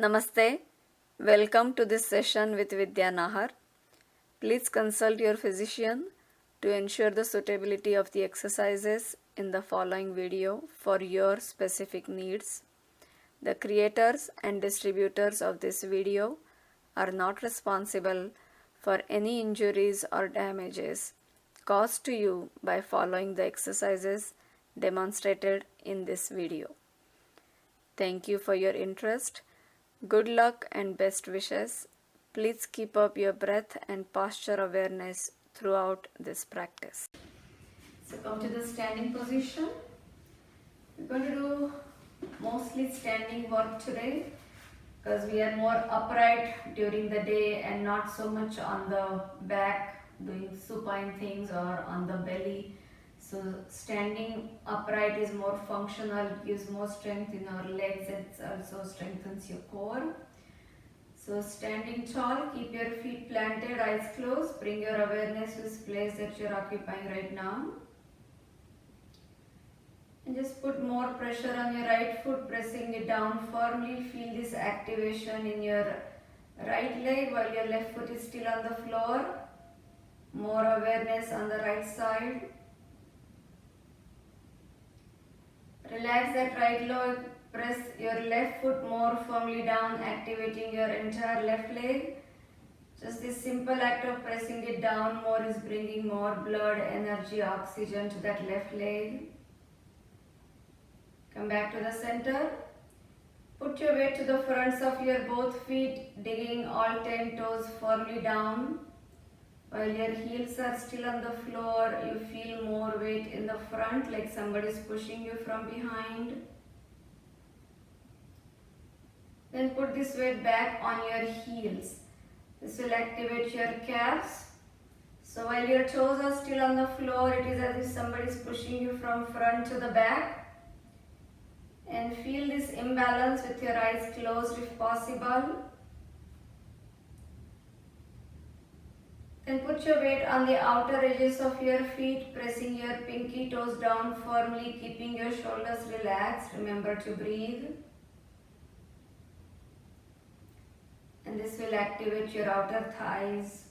Namaste. Welcome to this session with Vidya Nahar. Please consult your physician to ensure the suitability of the exercises in the following video for your specific needs. The creators and distributors of this video are not responsible for any injuries or damages caused to you by following the exercises demonstrated in this video. Thank you for your interest. Good luck and best wishes. Please keep up your breath and posture awareness throughout this practice. So come to the standing position. We're going to do mostly standing work today because we are more upright during the day and not so much on the back doing supine things or on the belly. So standing upright is more functional, gives more strength in our legs, and also strengthens your core. So standing tall, keep your feet planted, eyes closed, bring your awareness to this place that you're occupying right now. And just put more pressure on your right foot, pressing it down firmly. Feel this activation in your right leg while your left foot is still on the floor. More awareness on the right side. Relax that right leg, press your left foot more firmly down, activating your entire left leg. Just this simple act of pressing it down more is bringing more blood, energy, oxygen to that left leg. Come back to the center. Put your weight to the fronts of your both feet, digging all 10 toes firmly down. While your heels are still on the floor, you feel more weight in the front, like somebody is pushing you from behind. Then put this weight back on your heels. This will activate your calves. So while your toes are still on the floor, it is as if somebody is pushing you from front to the back. And feel this imbalance with your eyes closed if possible. Then put your weight on the outer edges of your feet, pressing your pinky toes down firmly, keeping your shoulders relaxed. Remember to breathe. And this will activate your outer thighs.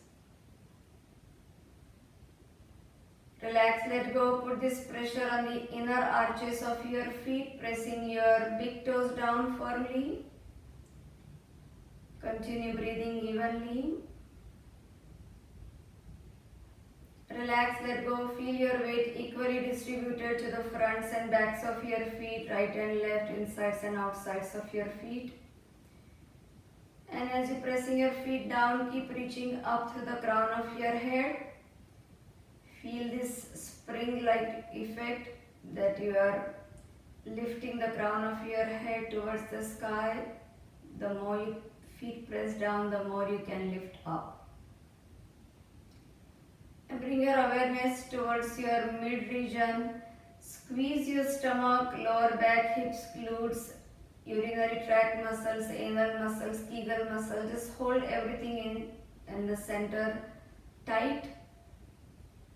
Relax, let go. Put this pressure on the inner arches of your feet, pressing your big toes down firmly. Continue breathing evenly. Relax, let go, feel your weight equally distributed to the fronts and backs of your feet, right and left, insides and outsides of your feet. And as you're pressing your feet down, keep reaching up to the crown of your head. Feel this spring-like effect that you are lifting the crown of your head towards the sky. The more your feet press down, the more you can lift up. And bring your awareness towards your mid region. Squeeze your stomach, lower back, hips, glutes, urinary tract muscles, anal muscles, Kegel muscles. Just hold everything in the center tight,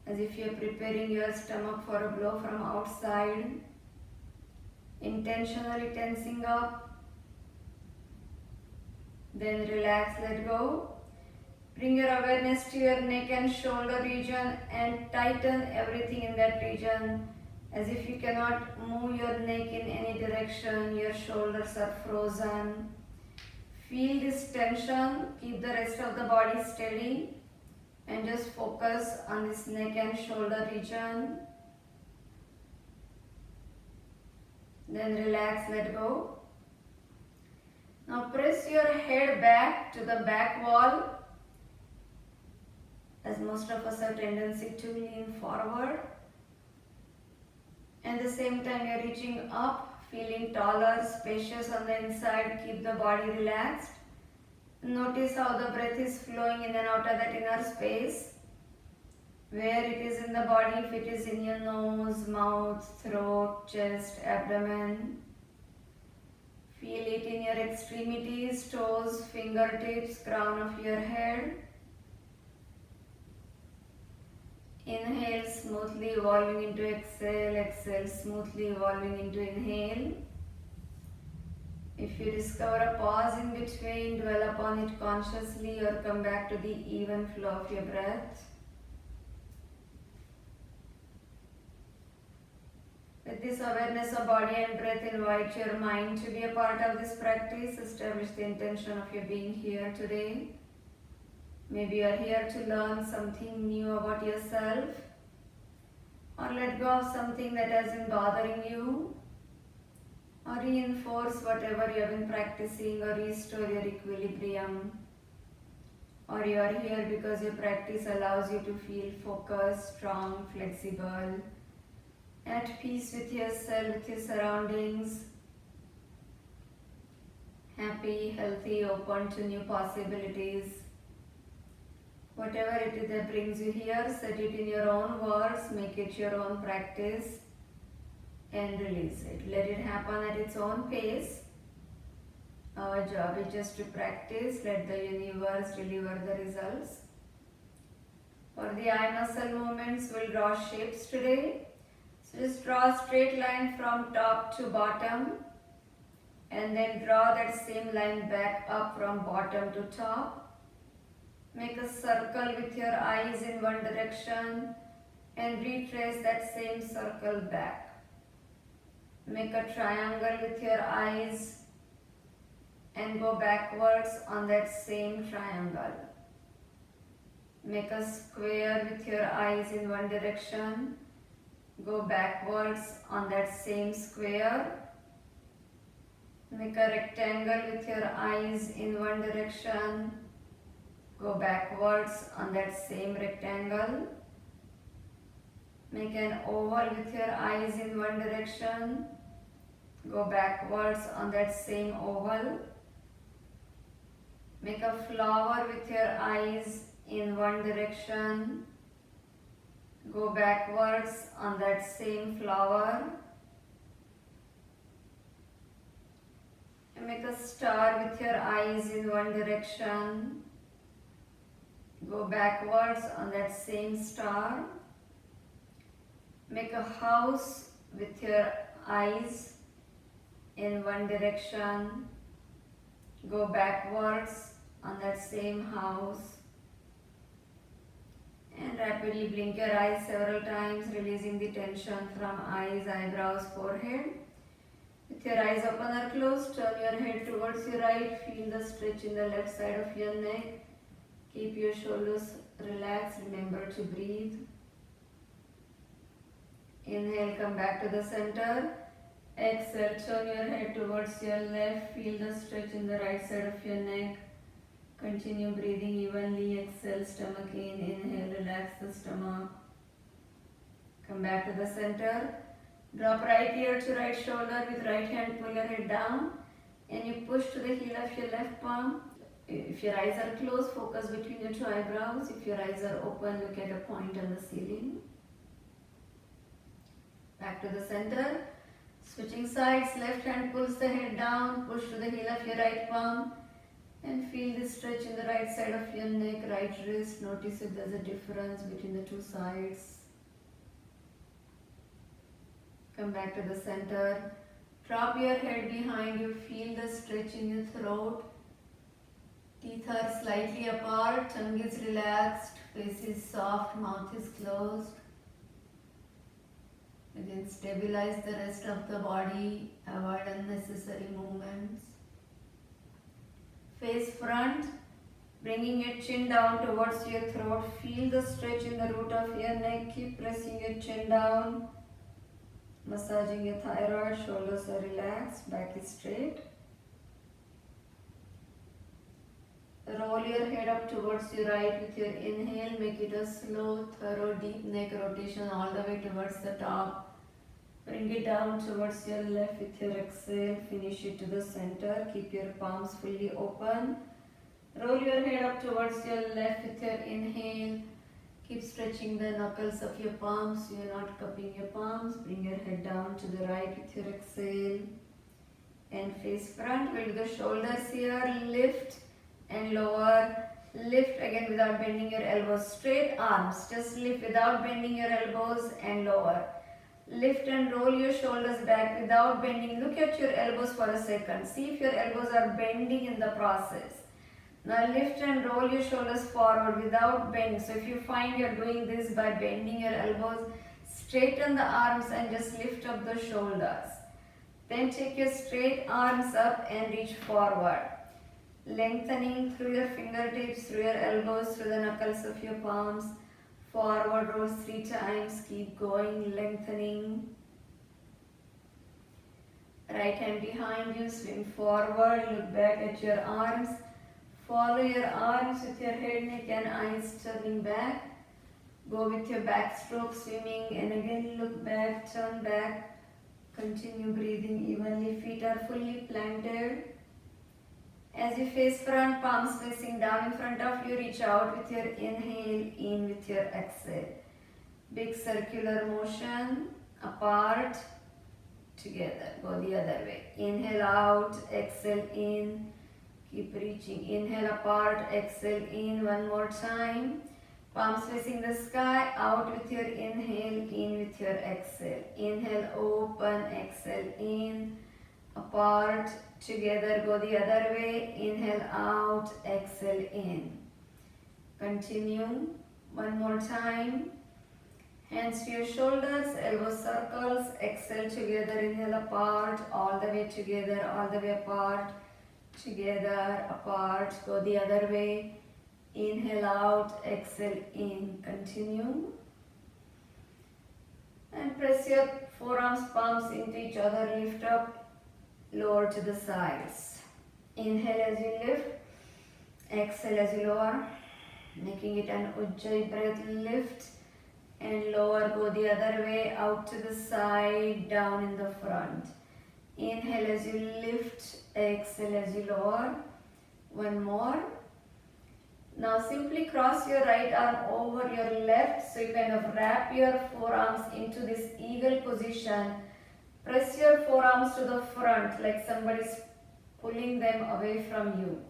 as if you are preparing your stomach for a blow from outside. Intentionally tensing up. Then relax, let go. Bring your awareness to your neck and shoulder region and tighten everything in that region, as if you cannot move your neck in any direction, your shoulders are frozen. Feel this tension, keep the rest of the body steady and just focus on this neck and shoulder region. Then relax, let go. Now press your head back to the back wall, as most of us have tendency to lean forward. At the same time, you are reaching up, feeling taller, spacious on the inside. Keep the body relaxed. Notice how the breath is flowing in and out of that inner space. Where it is in the body, if it is in your nose, mouth, throat, chest, abdomen. Feel it in your extremities, toes, fingertips, crown of your head. Inhale, smoothly evolving into exhale, exhale, smoothly evolving into inhale. If you discover a pause in between, dwell upon it consciously or come back to the even flow of your breath. With this awareness of body and breath, invite your mind to be a part of this practice. Establish the intention of your being here today. Maybe you are here to learn something new about yourself, or let go of something that has been bothering you, or reinforce whatever you have been practicing, or restore your equilibrium. Or you are here because your practice allows you to feel focused, strong, flexible, at peace with yourself, with your surroundings, happy, healthy, open to new possibilities. Whatever it is that brings you here, set it in your own words, make it your own practice, and release it. Let it happen at its own pace. Our job is just to practice, let the universe deliver the results. For the eye muscle movements, we'll draw shapes today. So just draw a straight line from top to bottom, and then draw that same line back up from bottom to top. Make a circle with your eyes in one direction and retrace that same circle back. Make a triangle with your eyes and go backwards on that same triangle. Make a square with your eyes in one direction, go backwards on that same square. Make a rectangle with your eyes in one direction, go backwards on that same rectangle. Make an oval with your eyes in one direction, go backwards on that same oval. Make a flower with your eyes in one direction, go backwards on that same flower. And make a star with your eyes in one direction, go backwards on that same star. Make a house with your eyes in one direction, go backwards on that same house. And rapidly blink your eyes several times, releasing the tension from eyes, eyebrows, forehead. With your eyes open or closed, turn your head towards your right, feel the stretch in the left side of your neck. Keep your shoulders relaxed, remember to breathe. Inhale, come back to the center. Exhale, turn your head towards your left, feel the stretch in the right side of your neck. Continue breathing evenly, exhale, stomach in, inhale, relax the stomach. Come back to the center. Drop right ear to right shoulder, with right hand pull your head down and you push to the heel of your left palm. If your eyes are closed, focus between your two eyebrows. If your eyes are open, look at a point on the ceiling. Back to the center. Switching sides, left hand pulls the head down, push to the heel of your right palm and feel the stretch in the right side of your neck, right wrist. Notice if there's a difference between the two sides. Come back to the center. Drop your head behind you, feel the stretch in your throat. Teeth are slightly apart, tongue is relaxed, face is soft, mouth is closed. Again, stabilize the rest of the body, avoid unnecessary movements. Face front, bringing your chin down towards your throat. Feel the stretch in the root of your neck. Keep pressing your chin down. Massaging your thyroid, shoulders are relaxed, back is straight. Roll your head up towards your right with your inhale. Make it a slow, thorough, deep neck rotation all the way towards the top. Bring it down towards your left with your exhale. Finish it to the center. Keep your palms fully open. Roll your head up towards your left with your inhale. Keep stretching the knuckles of your palms. You are not cupping your palms. Bring your head down to the right with your exhale. And face front. Build the shoulders here. Lift and lower. Lift again without bending your elbows. Straight arms. Just lift without bending your elbows and lower. Lift and roll your shoulders back without bending. Look at your elbows for a second. See if your elbows are bending in the process. Now lift and roll your shoulders forward without bending. So if you find you're doing this by bending your elbows, straighten the arms and just lift up the shoulders. Then take your straight arms up and reach forward. Lengthening through your fingertips, through your elbows, through the knuckles of your palms. Forward roll 3 times. Keep going, lengthening. Right hand behind you, swing forward. Look back at your arms. Follow your arms with your head, neck and eyes turning back. Go with your backstroke swimming and again look back, turn back. Continue breathing evenly. Feet are fully planted. As you face front, palms facing down in front of you, reach out with your inhale, in with your exhale. Big circular motion, apart, together. Go the other way. Inhale out, exhale in. Keep reaching. Inhale apart, exhale in. One more time. Palms facing the sky, out with your inhale, in with your exhale. Inhale, open, exhale in. Apart, together. Go the other way. Inhale out, exhale in. Continue. One more time. Hands to your shoulders, elbow circles. Exhale together. Inhale apart, all the way together, all the way apart. Together, apart. Go the other way. Inhale out, exhale in. Continue. And press your forearms, palms into each other. Lift up, lower to the sides. Inhale as you lift. Exhale as you lower. Making it an Ujjayi breath. Lift and lower. Go the other way, out to the side, down in the front. Inhale as you lift, exhale as you lower. One more. Now simply cross your right arm over your left, so you kind of wrap your forearms into this eagle position. Press your forearms to the front like somebody's pulling them away from you.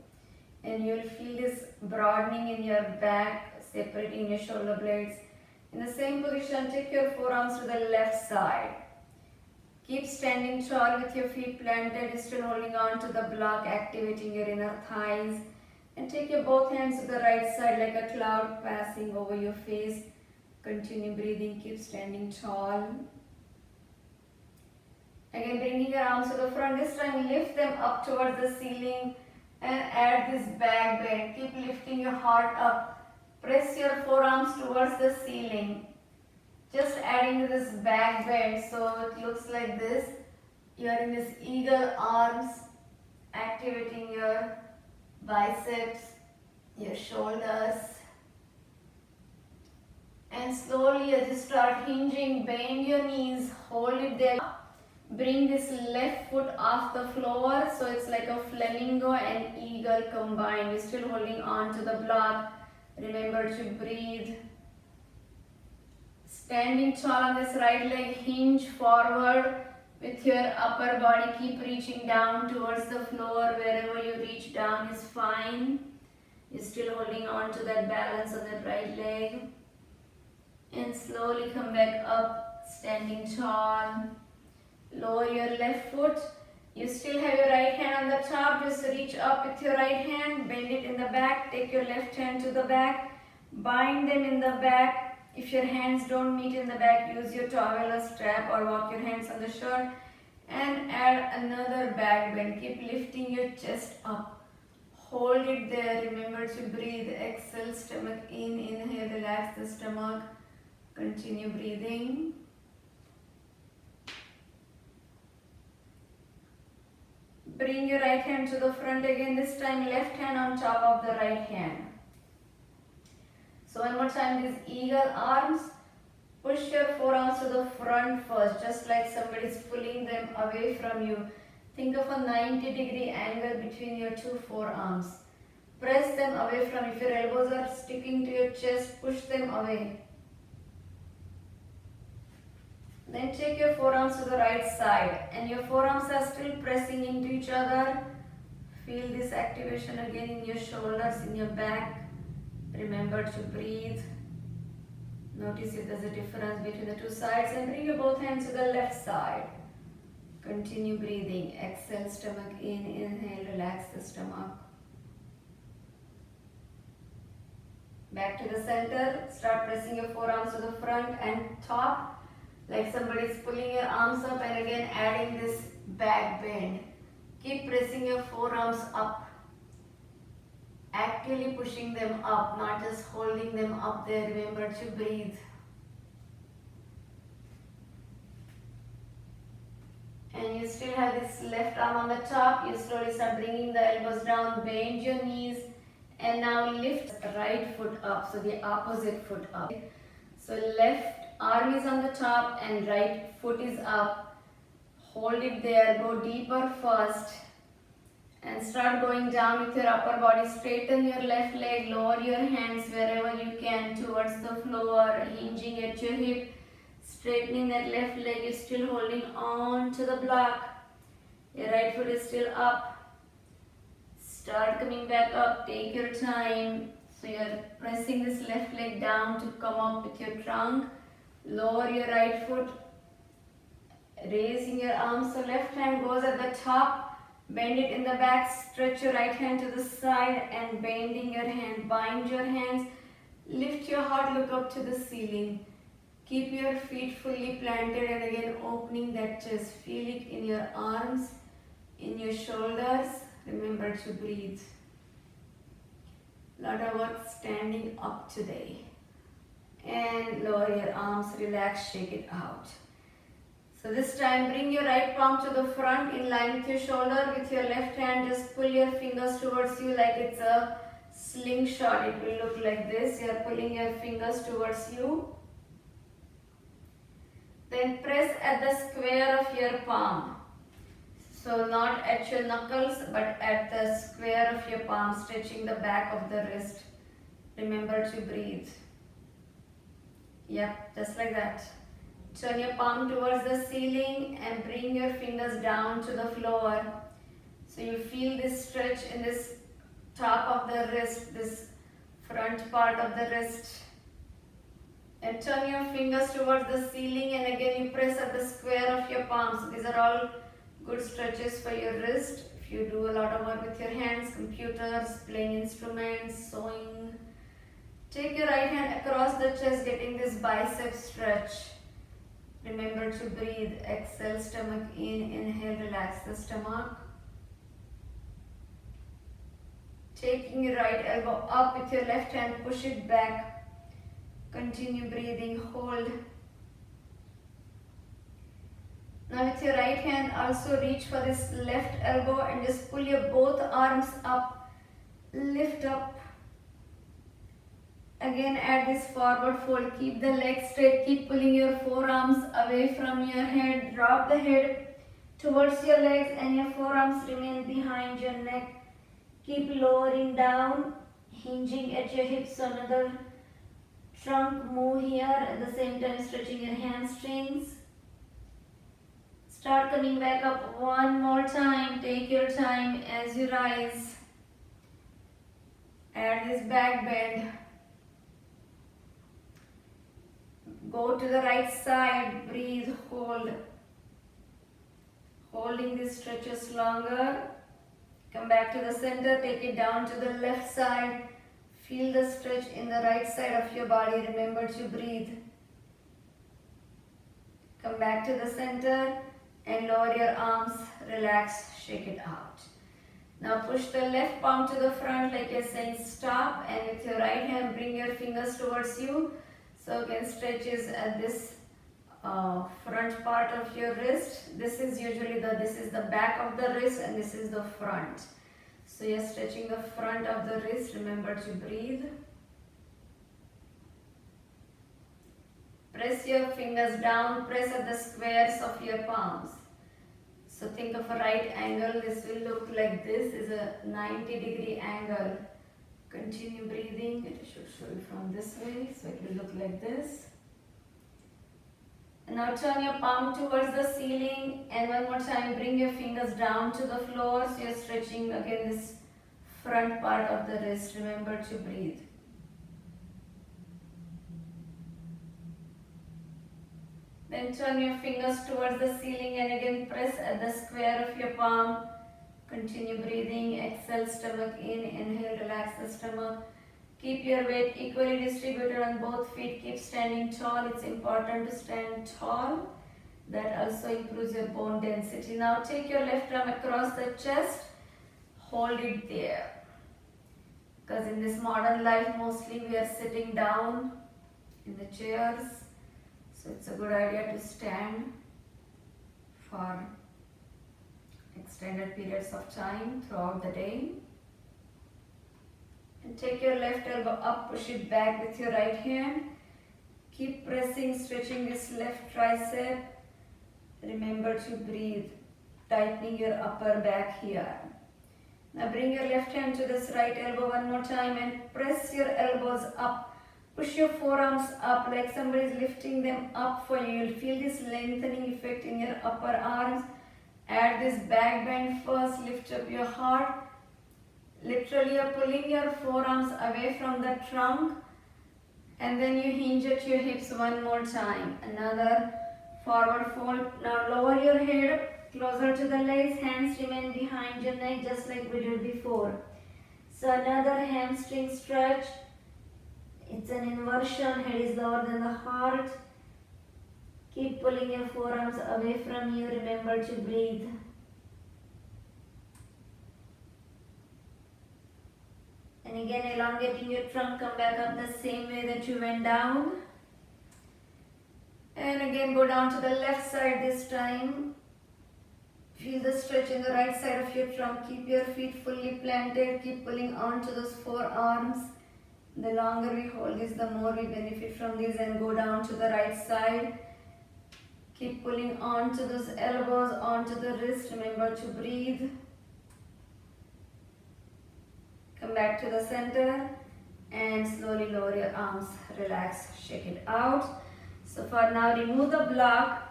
And you'll feel this broadening in your back, separating your shoulder blades. In the same position, take your forearms to the left side. Keep standing tall with your feet planted, still holding on to the block, activating your inner thighs. And take your both hands to the right side like a cloud passing over your face. Continue breathing, keep standing tall. Again, bringing your arms to the front. This time, lift them up towards the ceiling and add this back bend. Keep lifting your heart up. Press your forearms towards the ceiling. Just adding to this back bend, so it looks like this. You are in this eagle arms, activating your biceps, your shoulders. And slowly as you start hinging, bend your knees, hold it there. Bring this left foot off the floor, so it's like a flamingo and eagle combined. You're still holding on to the block. Remember to breathe. Standing tall on this right leg, hinge forward with your upper body. Keep reaching down towards the floor. Wherever you reach down is fine. You're still holding on to that balance on that right leg. And slowly come back up, standing tall. Lower your left foot. You still have your right hand on the top. Just reach up with your right hand. Bend it in the back. Take your left hand to the back. Bind them in the back. If your hands don't meet in the back, use your towel or strap or walk your hands on the shirt. And add another back bend. Keep lifting your chest up. Hold it there. Remember to breathe. Exhale, stomach in. Inhale, relax the stomach. Continue breathing. Bring your right hand to the front again. This time left hand on top of the right hand. So one more time, these eagle arms. Push your forearms to the front first, just like somebody's pulling them away from you. Think of a 90-degree angle between your two forearms. Press them away from you. If your elbows are sticking to your chest, push them away. Then take your forearms to the right side, and your forearms are still pressing into each other. Feel this activation again in your shoulders, in your back. Remember to breathe. Notice if there's a difference between the two sides and bring your both hands to the left side. Continue breathing. Exhale, stomach in. Inhale, relax the stomach. Back to the center. Start pressing your forearms to the front and top, like somebody is pulling your arms up, and again adding this back bend. Keep pressing your forearms up, actively pushing them up, not just holding them up there. Remember to breathe. And you still have this left arm on the top. You slowly start bringing the elbows down, bend your knees, and now lift the right foot up, so the opposite foot up. So left arm is on the top and right foot is up. Hold it there, go deeper first and start going down with your upper body. Straighten your left leg, lower your hands wherever you can towards the floor, hinging at your hip. Straightening that left leg, you're still holding on to the block. Your right foot is still up. Start coming back up, take your time. So you're pressing this left leg down to come up with your trunk. Lower your right foot, raising your arms. So left hand goes at the top, bend it in the back, stretch your right hand to the side and bending your hand. Bind your hands, lift your heart, look up to the ceiling. Keep your feet fully planted and again opening that chest. Feel it in your arms, in your shoulders. Remember to breathe. Lot of work standing up today. And lower your arms, relax, shake it out. So this time bring your right palm to the front in line with your shoulder. With your left hand just pull your fingers towards you like it's a slingshot. It will look like this. You are pulling your fingers towards you. Then press at the square of your palm. So not at your knuckles but at the square of your palm, stretching the back of the wrist. Remember to breathe. Yep, just like that. Turn your palm towards the ceiling and bring your fingers down to the floor. So you feel this stretch in this top of the wrist, this front part of the wrist. And turn your fingers towards the ceiling and again you press at the square of your palms. These are all good stretches for your wrist. If you do a lot of work with your hands, computers, playing instruments, sewing. Take your right hand across the chest, getting this bicep stretch. Remember to breathe. Exhale, stomach in. Inhale, relax the stomach. Taking your right elbow up with your left hand, push it back. Continue breathing, hold. Now with your right hand also reach for this left elbow and just pull your both arms up. Lift up. Again add this forward fold. Keep the legs straight. Keep pulling your forearms away from your head. Drop the head towards your legs and your forearms remain behind your neck. Keep lowering down, hinging at your hips. So another trunk move here, at the same time stretching your hamstrings. Start coming back up one more time. Take your time as you rise. Add this back bend. Go to the right side, breathe, hold. Holding these stretches longer. Come back to the center, take it down to the left side. Feel the stretch in the right side of your body. Remember to breathe. Come back to the center and lower your arms. Relax, shake it out. Now push the left palm to the front like you're saying stop, and with your right hand bring your fingers towards you. So again stretches at this front part of your wrist. This is usually this is the back of the wrist and this is the front. So you're stretching the front of the wrist. Remember to breathe. Press your fingers down. Press at the squares of your palms. So think of a right angle. This will look like this. Is a 90-degree angle. Continue breathing. It should show you from this way. So it will look like this. And now turn your palm towards the ceiling and one more time bring your fingers down to the floor. So you're stretching again this front part of the wrist. Remember to breathe. Press your fingers down. Press at the squares of your palms. So think of a right angle. This will look like this. Is a 90-degree angle. Continue breathing. It should show you from this way. So it will look like this. And now turn your palm towards the ceiling and one more time bring your fingers down to the floor. So you're stretching again this front part of the wrist. Remember to breathe. Then turn your fingers towards the ceiling and again press at the square of your palm. Continue breathing. Exhale, stomach in. Inhale, relax the stomach. Keep your weight equally distributed on both feet. Keep standing tall. It's important to stand tall. That also improves your bone density. Now take your left arm across the chest. Hold it there. Because in this modern life, mostly we are sitting down in the chairs. So it's a good idea to stand for extended periods of time throughout the day. And take your left elbow up, push it back with your right hand. Keep pressing, stretching this left tricep. Remember to breathe, tightening your upper back here. Now bring your left hand to this right elbow one more time and press your elbows up. Push your forearms up like somebody is lifting them up for you. You'll feel this lengthening effect in your upper arms. Add this back bend first, lift up your heart. Literally you're pulling your forearms away from the trunk and then you hinge at your hips one more time. Another forward fold. Now lower your head closer to the legs, hands remain behind your neck just like we did before. So another hamstring stretch. It's an inversion, head is lower than the heart. Keep pulling your forearms away from you, remember to breathe. And again elongating your trunk, come back up the same way that you went down. And again go down to the left side this time. Feel the stretch in the right side of your trunk. Keep your feet fully planted. Keep pulling on to those forearms. The longer we hold this, the more we benefit from this. And go down to the right side. Keep pulling on to those elbows, onto the wrist. Remember to breathe. Come back to the center. And slowly lower your arms. Relax. Shake it out. So for now, remove the block.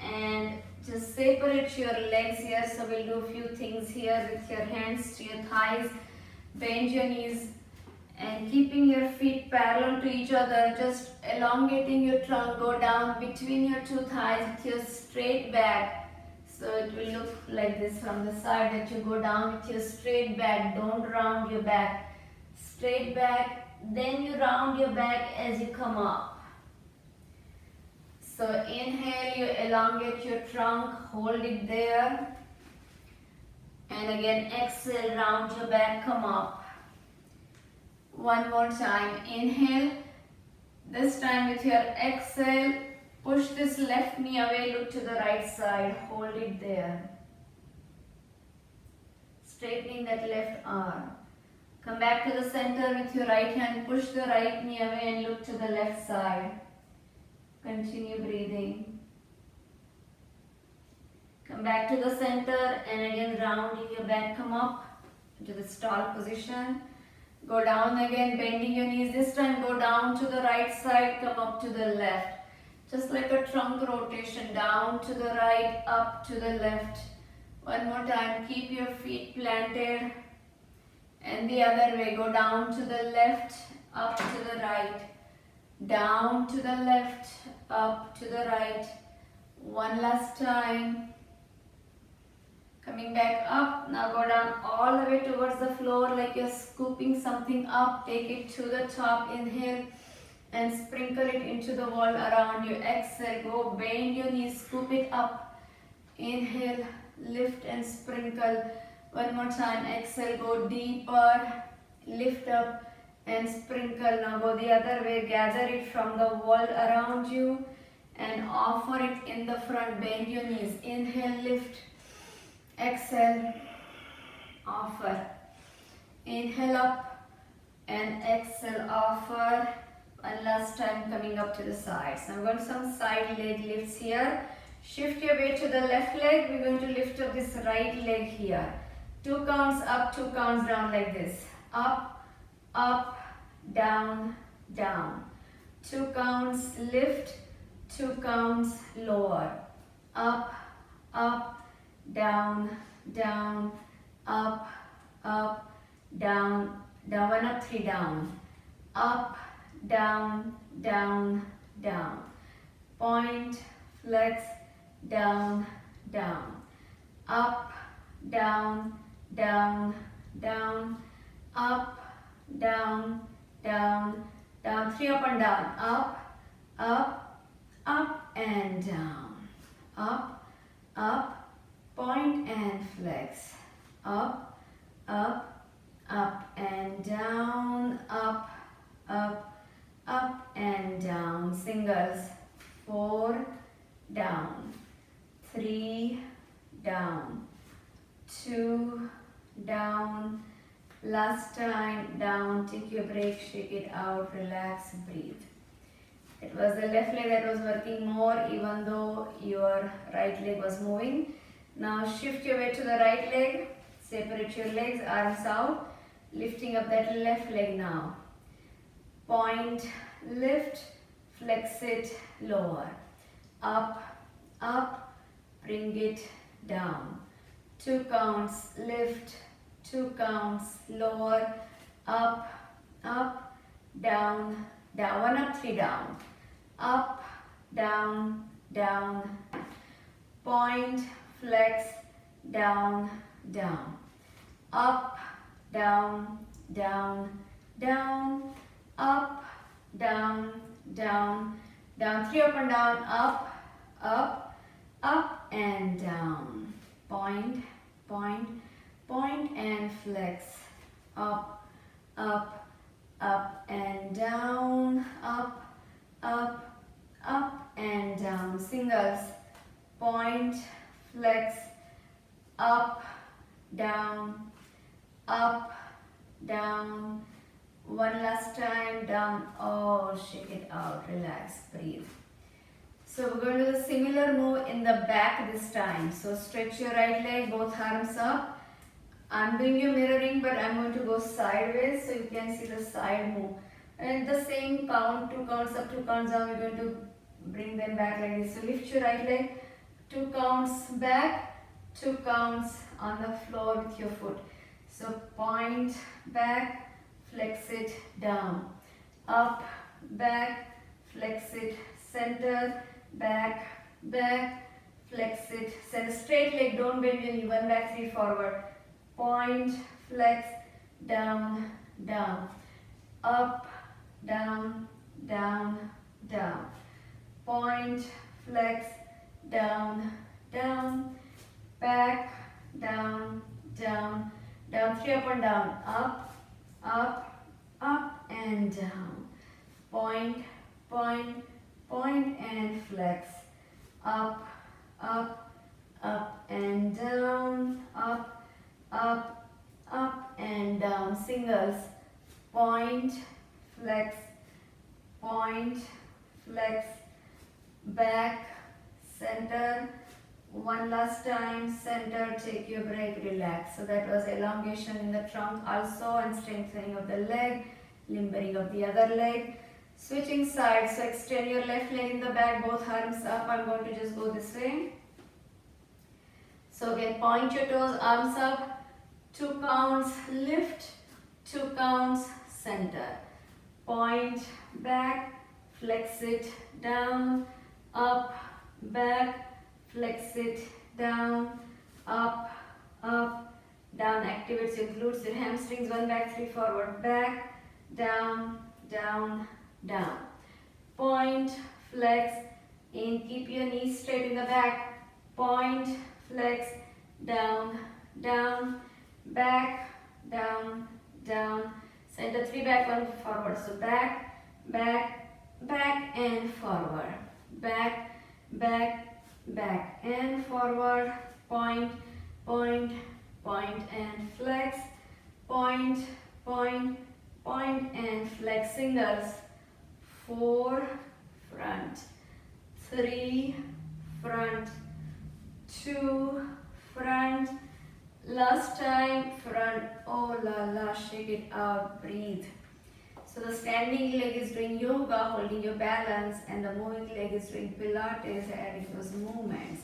And just separate your legs here. So we'll do a few things here with your hands to your thighs. Bend your knees and keeping your feet parallel to each other. Just elongating your trunk. Go down between your two thighs with your straight back. So it will look like this from the side that you go down with your straight back. Don't round your back. Straight back. Then you round your back as you come up. So inhale, you elongate your trunk, hold it there. And again exhale, round your back, come up. One more time, inhale. This time with your exhale, push this left knee away, look to the right side, hold it there. Straightening that left arm. Come back to the center with your right hand, push the right knee away and look to the left side. Continue breathing. Come back to the center and again rounding your back, come up to the stall position. Go down again, bending your knees. This time go down to the right side, come up to the left. Just like a trunk rotation, down to the right, up to the left. One more time, keep your feet planted. And the other way, go down to the left, up to the right. Down to the left, up to the right. One last time. Coming back up. Now go down all the way towards the floor like you're scooping something up. Take it to the top. Inhale and sprinkle it into the wall around you. Exhale. Go bend your knees. Scoop it up. Inhale. Lift and sprinkle. One more time. Exhale. Go deeper. Lift up. And sprinkle. Now go the other way. Gather it from the wall around you and offer it in the front. Bend your knees. Inhale, lift. Exhale, offer. Inhale up and exhale, offer. One last time coming up to the sides. I'm going to some side leg lifts here. Shift your weight to the left leg. We're going to lift up this right leg here. 2 counts up, 2 counts down like this. Up, up, down, down. 2 counts lift, 2 counts lower. Up, up, down, down, up, up, down, down. 1 up, 3 down. Up, down, down, down. Point, flex, down, down, up, down, down, down, up, down, down, down, 3 up and down, up, up, up and down, up, up, point and flex, up, up, up and down, up, up, up and down, singles, 4, down, 3, down, 2, down, last time, down, take your break, shake it out, relax, breathe. It was the left leg that was working more even though your right leg was moving. Now shift your weight to the right leg, separate your legs, arms out, lifting up that left leg now. Point, lift, flex it, lower, up, up, bring it down. 2 counts, lift, 2 counts, lower, up, up, down, down, 1 up, 3 down, up, down, down, point, flex, down, down, up, down, down, down, up, down, down, down, 3 up and down, up, up, up and down, point, point, point and flex, up, up, up and down, up, up, up and down, singles, point, flex, up, down, up, down, 1 last time, down, oh, shake it out, relax, breathe. So we're going to do the similar move in the back this time. So stretch your right leg, both arms up. I'm doing your mirroring, but I'm going to go sideways so you can see the side move. And the same count, 2 counts up, 2 counts down, we're going to bring them back like this. So lift your right leg, 2 counts back, 2 counts on the floor with your foot. So point back, flex it down, up, back, flex it, center, back, back, flex it, center, straight leg, don't bend your knee, 1 back, 3 forward, point, flex, down, down, up, down, down, down, point, flex, down, down, back, down, down, down, 3 up and down, up, up, up and down, point, point, point and flex, up, up, up and down, up, up, up and down, singles, point, flex, back, center, 1 last time, center, take your break, relax. So that was elongation in the trunk also and strengthening of the leg, limbering of the other leg. Switching sides, so extend your left leg in the back, both arms up. I'm going to just go this way. So again, point your toes, arms up, 2 counts, lift, 2 counts, center. Point, back, flex it, down, up, back, flex it, down, up, up, down, activates your glutes, your hamstrings, 1 back, 3 forward, back, down, down, down. Point, flex, in, keep your knees straight in the back, point, flex, down, down, back, down, down, center, 3 back, 1 forward, so back, back, back and forward, back, back, back and forward, point, point, point and flex, point, point, point and flex, singles, 4, front, 3, front, 2, front, last time, front, oh la la, shake it out, breathe. So the standing leg is doing yoga, holding your balance, and the moving leg is doing Pilates, adding those movements.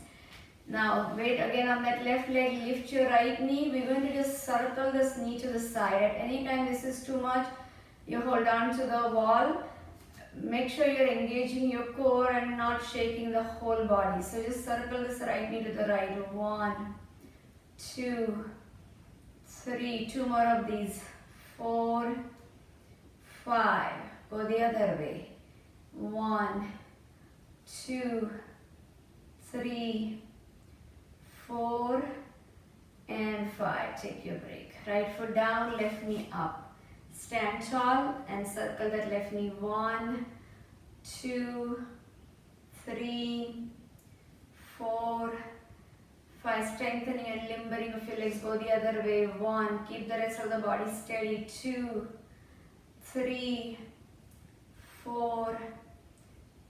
Now weight again on that left leg, lift your right knee. We're going to just circle this knee to the side. At any time this is too much, you hold on to the wall. Make sure you're engaging your core and not shaking the whole body. So just circle this right knee to the right. 1, 2, 3. 2 more of these. 4, 5. Go the other way. 1, 2, 3, 4, and 5. Take your break. Right foot down, left knee up. Stand tall and circle that left knee. 1, 2, 3, 4, 5. Strengthening and limbering of your legs. Go the other way. 1. Keep the rest of the body steady. 2, 3, 4,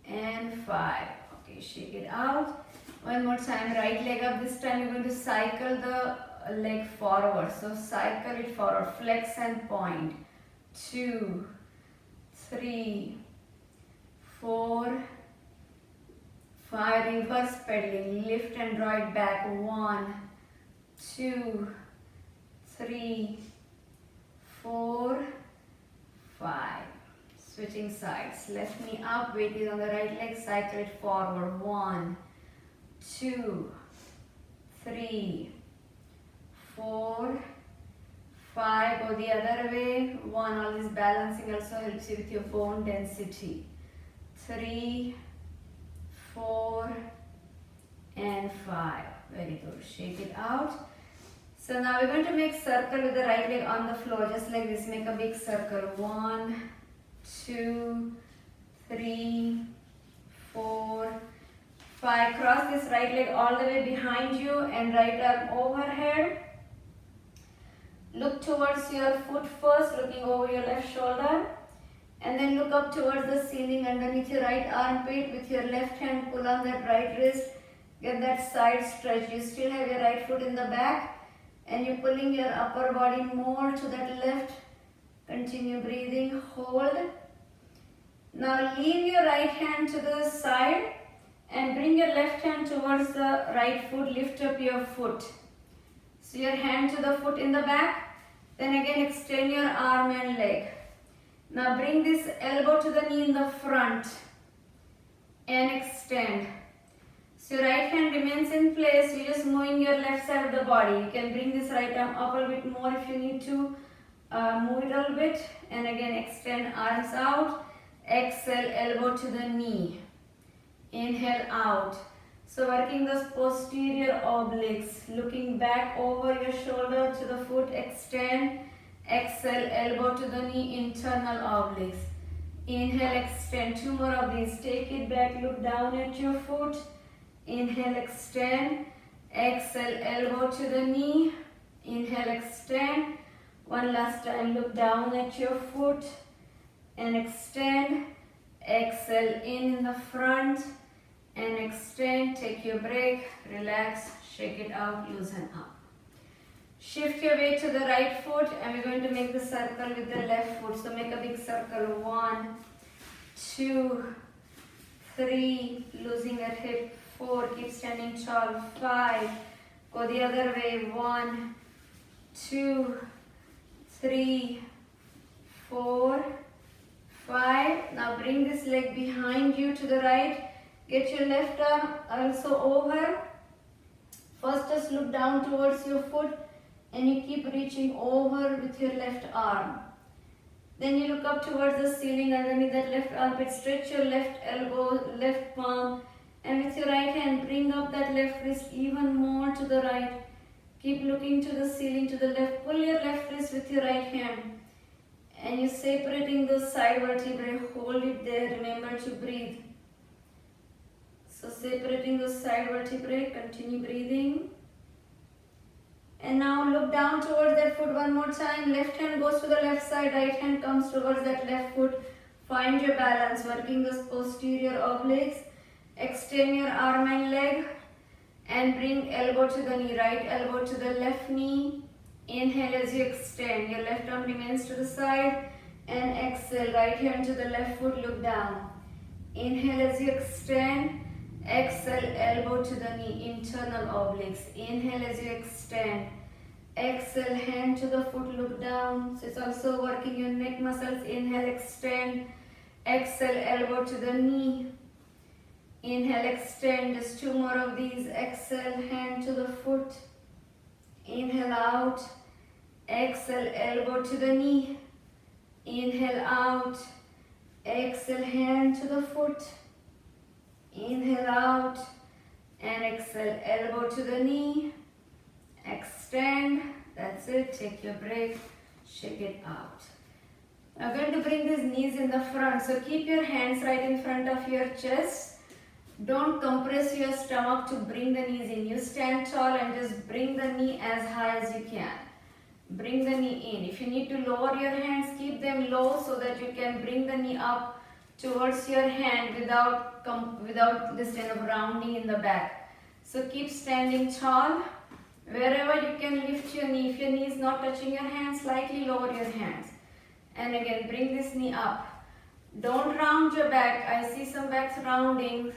and 5. Okay, shake it out. One more time. Right leg up. This time you're going to cycle the leg forward. So cycle it forward. Flex and point. 2, 3, 4, 5. Reverse pedaling. Lift and draw it back. 1, 2, 3, 4, 5. Switching sides. Left knee up. Weight is on the right leg. Cycle it forward. 1, 2, 3, 4, 5. Go the other way. 1. All this balancing also helps you with your bone density. 3, 4, and 5. Very good. Shake it out. So now we're going to make circle with the right leg on the floor. Just like this. Make a big circle. 1, 2, 3, 4, 5. Cross this right leg all the way behind you and right arm overhead. Look towards your foot first, looking over your left shoulder. And then look up towards the ceiling underneath your right armpit. With your left hand, pull on that right wrist. Get that side stretch. You still have your right foot in the back. And you're pulling your upper body more to that left. Continue breathing. Hold. Now leave your right hand to the side. And bring your left hand towards the right foot. Lift up your foot. So your hand to the foot in the back. Then again extend your arm and leg. Now bring this elbow to the knee in the front. And extend. So your right hand remains in place. You're just moving your left side of the body. You can bring this right arm up a little bit more if you need to. Move it a little bit. And again extend arms out. Exhale, elbow to the knee. Inhale out. So working those posterior obliques. Looking back over your shoulder to the foot. Extend. Exhale, elbow to the knee. Internal obliques. Inhale, extend. 2 more of these. Take it back. Look down at your foot. Inhale, extend. Exhale, elbow to the knee. Inhale, extend. One last time. Look down at your foot. And extend. Exhale in the front. And extend. Take your break. Relax. Shake it out. Loosen up. Shift your weight to the right foot. And we're going to make the circle with the left foot. So make a big circle. 1, 2, 3. Losing that hip. 4. Keep standing tall. 5. Go the other way. 1, 2, 3, 4, 5. Now bring this leg behind you to the right. Get your left arm also over. First just look down towards your foot and you keep reaching over with your left arm. Then you look up towards the ceiling underneath that left armpit. Stretch your left elbow, left palm, and with your right hand bring up that left wrist even more to the right. Keep looking to the ceiling to the left. Pull your left wrist with your right hand. And you're separating those side vertebrae. Hold it there. Remember to breathe. So separating those side vertebrae. Continue breathing. And now look down towards that foot one more time. Left hand goes to the left side. Right hand comes towards that left foot. Find your balance. Working those posterior obliques. Extend your arm and leg. And bring elbow to the knee. Right elbow to the left knee. Inhale as you extend. Your left arm remains to the side. And exhale. Right hand to the left foot. Look down. Inhale as you extend. Exhale. Elbow to the knee. Internal obliques. Inhale as you extend. Exhale. Hand to the foot. Look down. So it's also working your neck muscles. Inhale. Extend. Exhale, elbow to the knee. Inhale, extend, just 2 more of these. Exhale, hand to the foot. Inhale out. Exhale, elbow to the knee. Inhale out. Exhale, hand to the foot. Inhale out. And exhale, elbow to the knee. Extend. That's it. Take your break. Shake it out. Now going to bring these knees in the front. So keep your hands right in front of your chest. Don't compress your stomach to bring the knees in. You stand tall and just bring the knee as high as you can. Bring the knee in. If you need to lower your hands, keep them low so that you can bring the knee up towards your hand without this kind of rounding in the back. So keep standing tall. Wherever you can lift your knee. If your knee is not touching your hands, slightly lower your hands. And again, bring this knee up. Don't round your back. I see some backs rounding.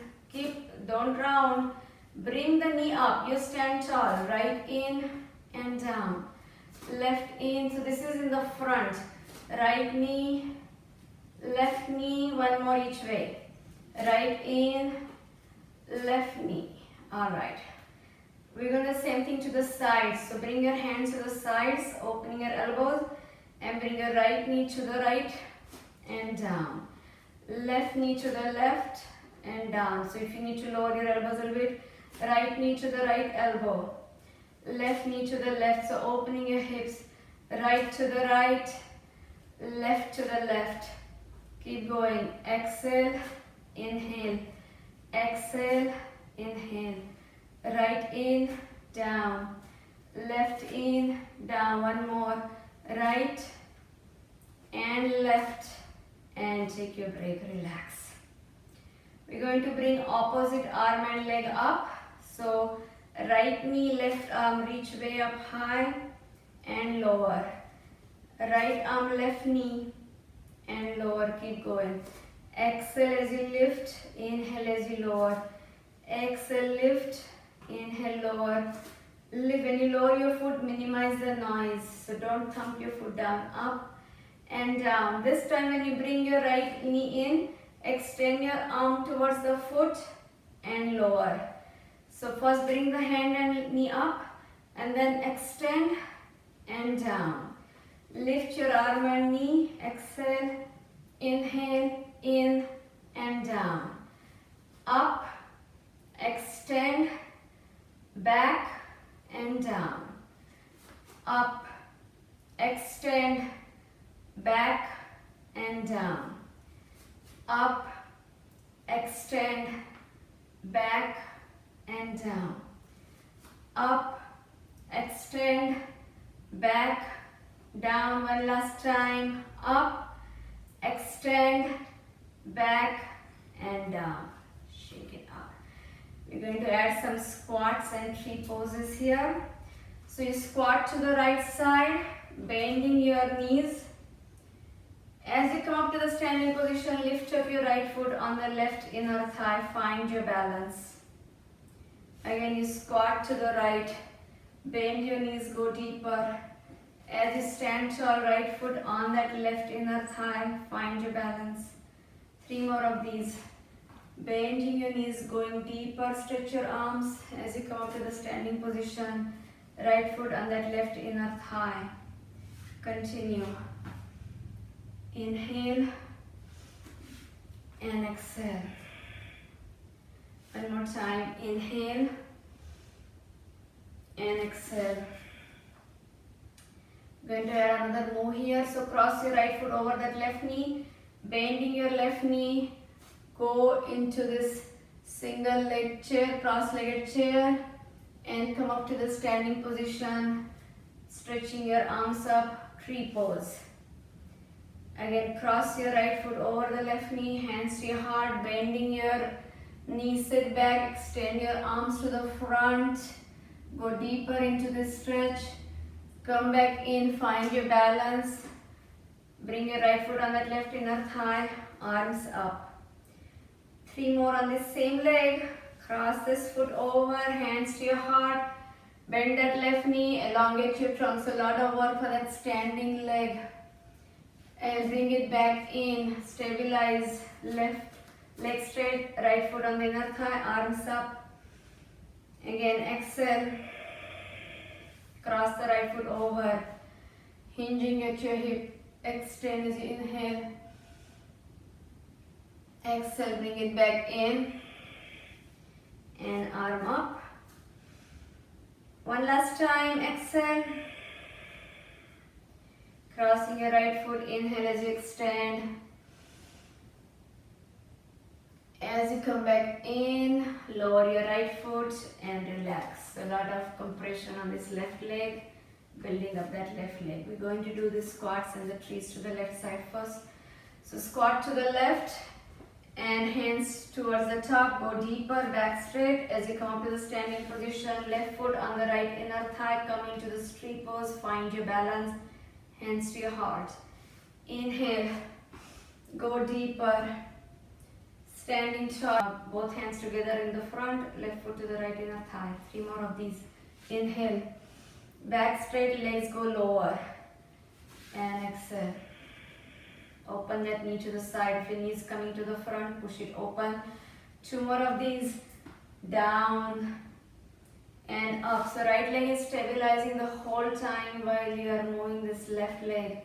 Don't round. Bring the knee up. You stand tall. Right in and down. Left in. So this is in the front. Right knee, left knee. One more each way. Right in, left knee. Alright. We're going to do the same thing to the sides. So bring your hands to the sides, opening your elbows, and bring your right knee to the right and down. Left knee to the left and down. So if you need to lower your elbows a little bit, right knee to the right elbow, left knee to the left. So opening your hips, right to the right, left to the left. Keep going. Exhale, inhale, exhale, inhale. Right in, down, left in, down. One more. Right and left, and take your break. Relax. We're going to bring opposite arm and leg up. So right knee, left arm, reach way up high and lower. Right arm, left knee and lower. Keep going. Exhale as you lift, inhale as you lower. Exhale, lift, inhale, lower. When you lower your foot, minimize the noise. So don't thump your foot down. Up and down. This time when you bring your right knee in, extend your arm towards the foot and lower. So first bring the hand and knee up and then extend and down. Lift your arm and knee. Exhale, inhale, in and down. Up, extend, back and down. Up, extend, back and down. Up, extend, back and down. Up, extend, back, down. One last time. Up, extend, back and down. Shake it out. We're going to add some squats and tree poses here. So you squat to the right side, bending your knees. As you come up to the standing position, lift up your right foot on the left inner thigh. Find your balance. Again, you squat to the right, bend your knees, go deeper. As you stand tall, right foot on that left inner thigh. Find your balance. 3 more of these. Bending your knees, going deeper. Stretch your arms as you come up to the standing position. Right foot on that left inner thigh. Continue. Inhale and exhale. One more time. Inhale and exhale. Going to add another move here. So cross your right foot over that left knee. Bending your left knee. Go into this single leg chair, cross-legged chair, and come up to the standing position. Stretching your arms up, tree pose. Again, cross your right foot over the left knee, hands to your heart, bending your knee, sit back, extend your arms to the front, go deeper into this stretch, come back in, find your balance, bring your right foot on that left inner thigh, arms up. 3 more on this same leg, cross this foot over, hands to your heart, bend that left knee, elongate your trunk, so a lot of work for that standing leg. and bring it back in. Stabilize, left leg straight, right foot on the inner thigh, arms up. Again, exhale, cross the right foot over, hinging at your hip. Extend as you inhale. Exhale, bring it back in and arm up. One last time, exhale. Crossing your right foot, inhale as you extend. As you come back in, lower your right foot and relax. A lot of compression on this left leg, building up that left leg. We're going to do the squats and the trees to the left side first. So squat to the left and hands towards the top, go deeper, back straight. As you come up to the standing position, left foot on the right inner thigh, come into the street pose, find your balance, hands to your heart. Inhale, go deeper, standing tall, both hands together in the front, left foot to the right inner thigh. 3 more of these. Inhale, back straight, legs go lower, and exhale. Open that knee to the side. If your knee is coming to the front, push it open. 2 more of these. Down and up. So right leg is stabilizing the whole time while you are moving this left leg.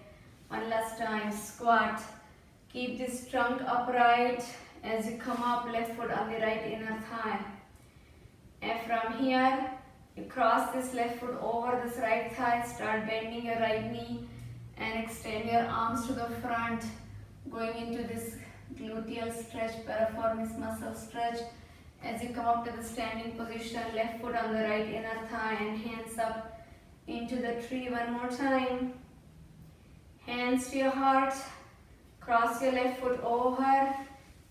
One last time. Squat. Keep this trunk upright. As you come up, left foot on the right inner thigh. And from here, you cross this left foot over this right thigh. Start bending your right knee and extend your arms to the front, going into this gluteal stretch, piriformis muscle stretch. As you come up to the standing position, left foot on the right inner thigh and hands up into the tree. One more time. Hands to your heart. Cross your left foot over.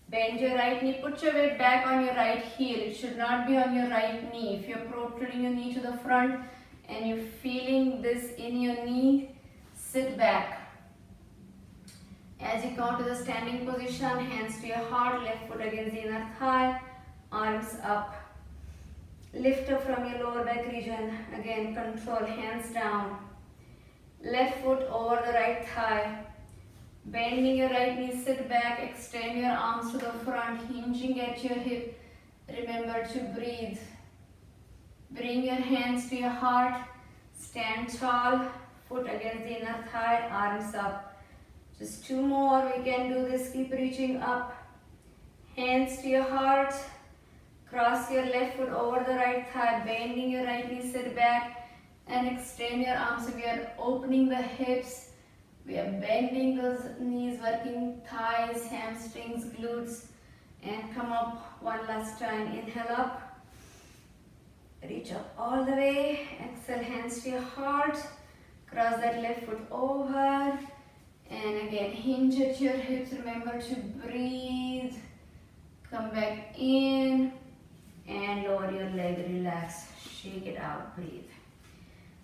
Bend your right knee. Put your weight back on your right heel. It should not be on your right knee. If you're protruding your knee to the front and you're feeling this in your knee, sit back. As you come to the standing position, hands to your heart, left foot against the inner thigh, arms up. Lift up from your lower back region. Again, control, hands down. Left foot over the right thigh. Bending your right knee, sit back, extend your arms to the front, hinging at your hip. Remember to breathe. Bring your hands to your heart. Stand tall, foot against the inner thigh, arms up. Just 2 more, we can do this. Keep reaching up. Hands to your heart. Cross your left foot over the right thigh, bending your right knee, sit back and extend your arms. So we are opening the hips. We are bending those knees, working thighs, hamstrings, glutes, and come up one last time. Inhale up. Reach up all the way. Exhale, hands to your heart. Cross that left foot over. And again, hinge at your hips. Remember to breathe. Come back in. And lower your leg, relax. Shake it out, breathe.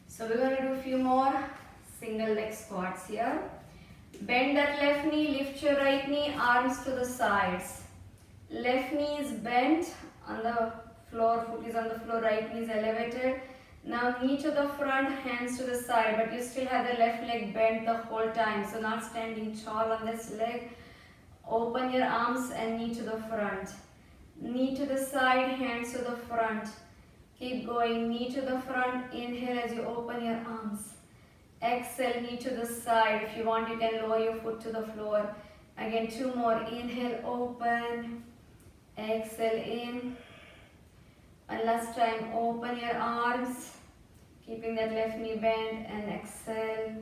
So we're going to do a few more single leg squats here. Bend that left knee, lift your right knee, arms to the sides. Left knee is bent on the floor, foot is on the floor, right knee is elevated. Now knee to the front, hands to the side, but you still have the left leg bent the whole time. So not standing tall on this leg. Open your arms and knee to the front. Knee to the side, hands to the front. Keep going, knee to the front, inhale as you open your arms. Exhale, knee to the side. If you want, you can lower your foot to the floor. Again, 2 more. Inhale, open. Exhale, in. And last time, open your arms. Keeping that left knee bent and exhale.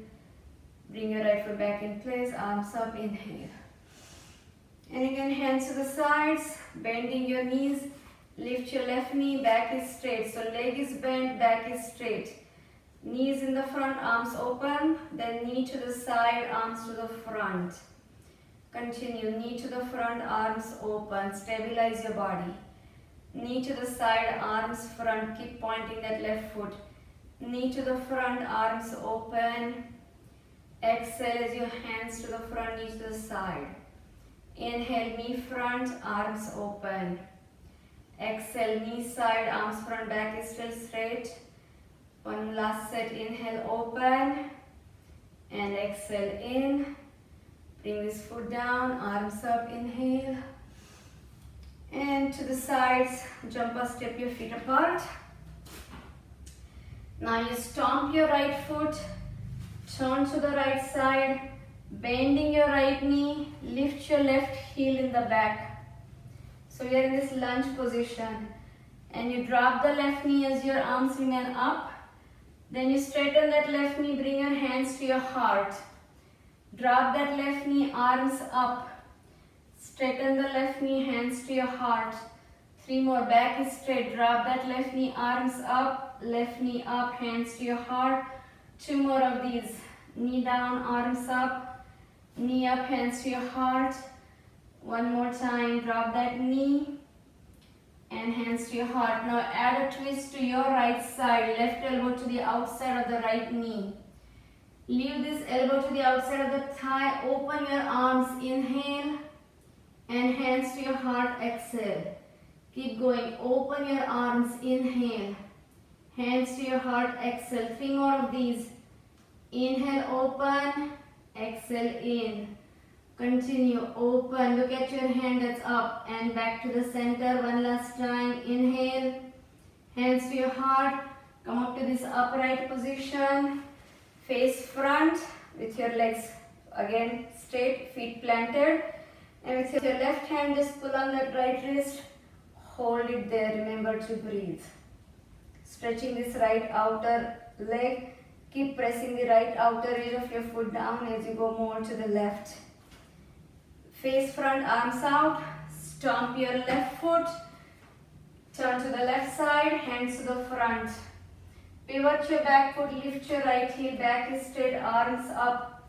Bring your right foot back in place. Arms up, inhale. And again, hands to the sides. Bending your knees. Lift your left knee, back is straight. So leg is bent, back is straight. Knees in the front, arms open, then knee to the side, arms to the front. Continue, knee to the front, arms open, stabilize your body. Knee to the side, arms front, keep pointing that left foot. Knee to the front, arms open. Exhale as your hands to the front, knee to the side. Inhale, knee front, arms open. Exhale, knee side, arms front, back is still straight. One last set, inhale, open, and exhale in. Bring this foot down, arms up, inhale. And to the sides, jump or step your feet apart. Now you stomp your right foot, turn to the right side, bending your right knee, lift your left heel in the back. So we are in this lunge position. And you drop the left knee as your arms remain up. Then you straighten that left knee, bring your hands to your heart. Drop that left knee, arms up. Straighten the left knee, hands to your heart. 3 more, back is straight. Drop that left knee, arms up, left knee up, hands to your heart. 2 more of these. Knee down, arms up, knee up, hands to your heart. 1 more time, drop that knee and hands to your heart. Now add a twist to your right side, left elbow to the outside of the right knee. Leave this elbow to the outside of the thigh, open your arms, inhale, and hands to your heart, exhale. Keep going, open your arms, inhale, hands to your heart, exhale. 3 more of these. Inhale, open, exhale, in. Continue, open, look at your hand that's up and back to the center. 1 last time, inhale, hands to your heart, come up to this upright position, face front with your legs again straight, feet planted, and with your left hand just pull on that right wrist, hold it there, remember to breathe. Stretching this right outer leg, keep pressing the right outer edge of your foot down as you go more to the left. Face front, arms out, stomp your left foot, turn to the left side, hands to the front. Pivot your back foot, lift your right heel, back is straight, arms up.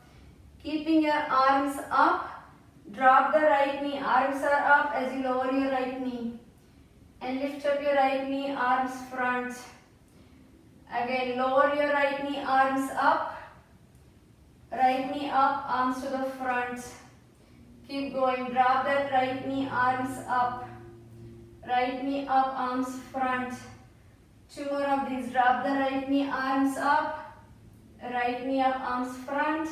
Keeping your arms up, drop the right knee, arms are up as you lower your right knee. And lift up your right knee, arms front. Again, lower your right knee, arms up. Right knee up, arms to the front. Keep going, drop that right knee, arms up. Right knee up, arms front. 2 more of these, drop the right knee, arms up. Right knee up, arms front.